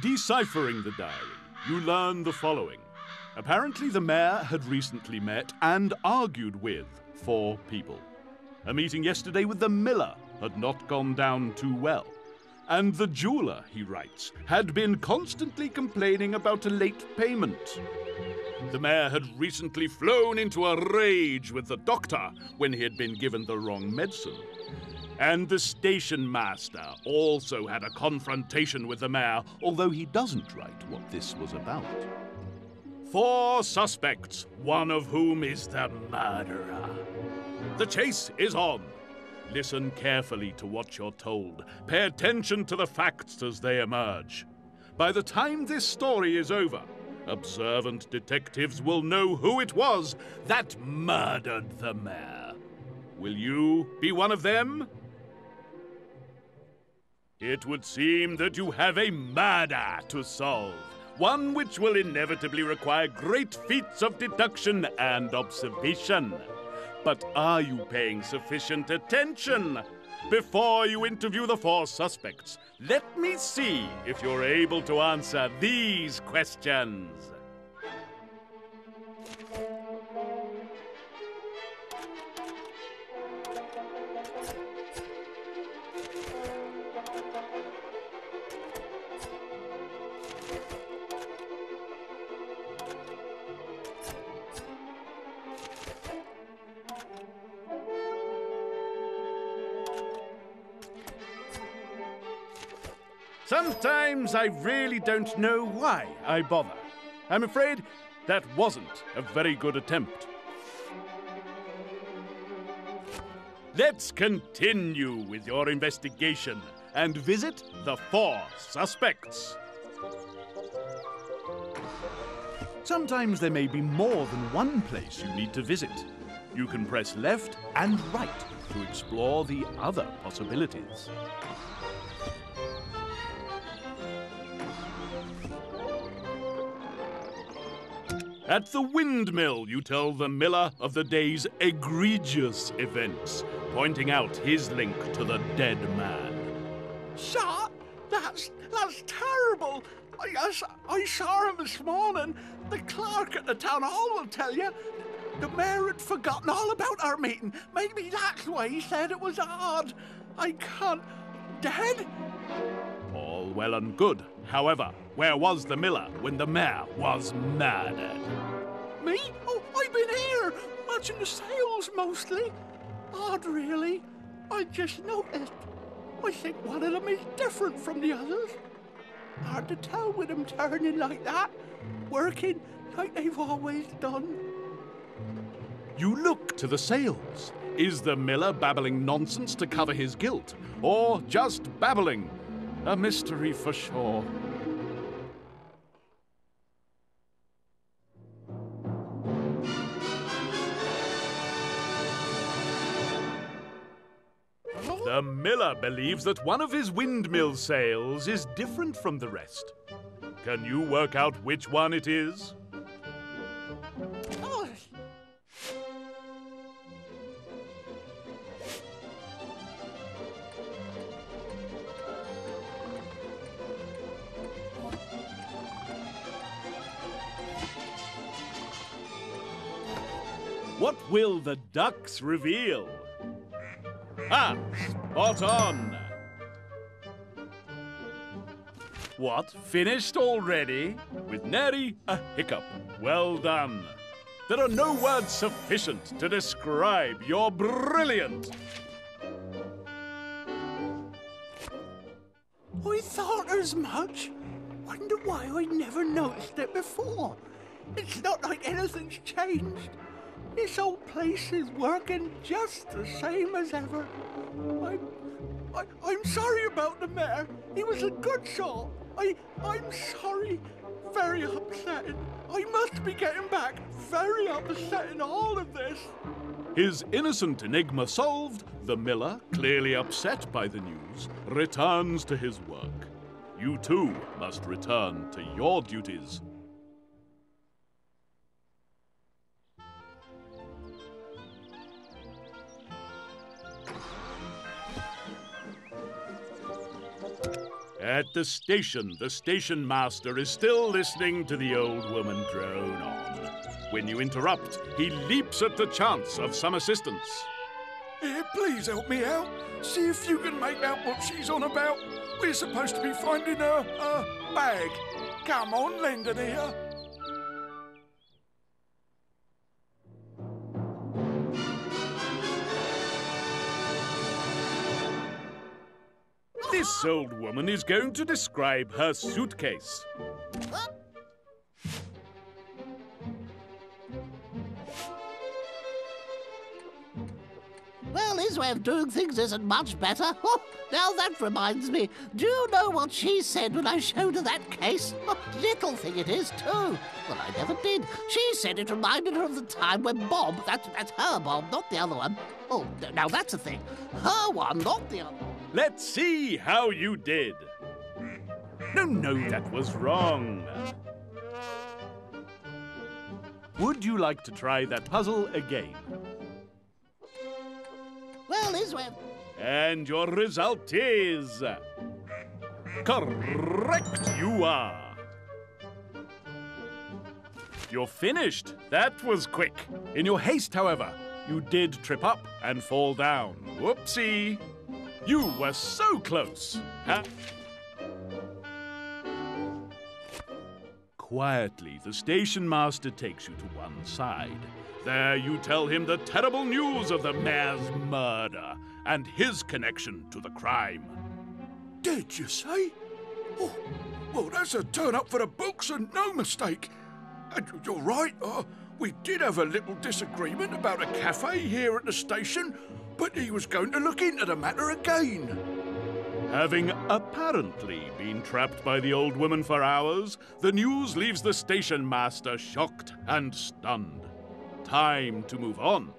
Deciphering the diary, you learn the following. Apparently, the mayor had recently met and argued with 4 people. A meeting yesterday with the miller had not gone down too well. And the jeweler, he writes, had been constantly complaining about a late payment. The mayor had recently flown into a rage with the doctor when he had been given the wrong medicine. And the station master also had a confrontation with the mayor, although he doesn't write what this was about. 4 suspects, one of whom is the murderer. The chase is on. Listen carefully to what you're told. Pay attention to the facts as they emerge. By the time this story is over, observant detectives will know who it was that murdered the mayor. Will you be one of them? It would seem that you have a murder to solve, one which will inevitably require great feats of deduction and observation. But are you paying sufficient attention? Before you interview the 4 suspects, let me see if you're able to answer these questions. Sometimes I really don't know why I bother. I'm afraid that wasn't a very good attempt. Let's continue with your investigation and visit the 4 suspects. Sometimes there may be more than one place you need to visit. You can press left and right to explore the other possibilities. At the windmill, you tell the miller of the day's egregious events, pointing out his link to the dead man. Sir, that's terrible. I saw him this morning. The clerk at the town hall will tell you. The mayor had forgotten all about our meeting. Maybe that's why he said it was odd. I can't... Dead? All well and good. However, where was the miller when the mayor was murdered? Me? Oh, I've been here, watching the sales mostly. Odd, really. I just noticed. I think one of them is different from the others. Hard to tell with them turning like that, working like they've always done. You look to the sales. Is the miller babbling nonsense to cover his guilt, or just babbling? A mystery for sure. The miller believes that one of his windmill sales is different from the rest. Can you work out which one it is? Oh. What will the ducks reveal? Ah, spot on! What, finished already? With nary a hiccup. Well done. There are no words sufficient to describe your brilliant. I thought as much. Wonder why I never noticed it before. It's not like anything's changed. This old place is working just the same as ever. I'm sorry about the mayor. He was a good sort. I'm sorry. Very upsetting. I must be getting back. Very upsetting, all of this. His innocent enigma solved, the miller, clearly upset by the news, returns to his work. You too must return to your duties. At the station master is still listening to the old woman drone on. When you interrupt, he leaps at the chance of some assistance. Here, please help me out. See if you can make out what she's on about. We're supposed to be finding her bag. Come on, lend an ear. This old woman is going to describe her suitcase. Well, his way of doing things isn't much better. Oh, now that reminds me. Do you know what she said when I showed her that case? Oh, little thing it is, too. Well, I never did. She said it reminded her of the time when Bob, that's her Bob, not the other one. Oh, now that's a thing. Her one, not the other. Let's see how you did. No, that was wrong. Would you like to try that puzzle again? Well, his way of... And your result is... correct, you are. You're finished. That was quick. In your haste, however, you did trip up and fall down. Whoopsie. You were so close. Quietly, the station master takes you to one side. There you tell him the terrible news of the mayor's murder and his connection to the crime. Did you say? Oh, well, that's a turn up for the books and no mistake. And you're right, we did have a little disagreement about a cafe here at the station, but he was going to look into the matter again. Having apparently been trapped by the old woman for hours, the news leaves the station master shocked and stunned. Time to move on.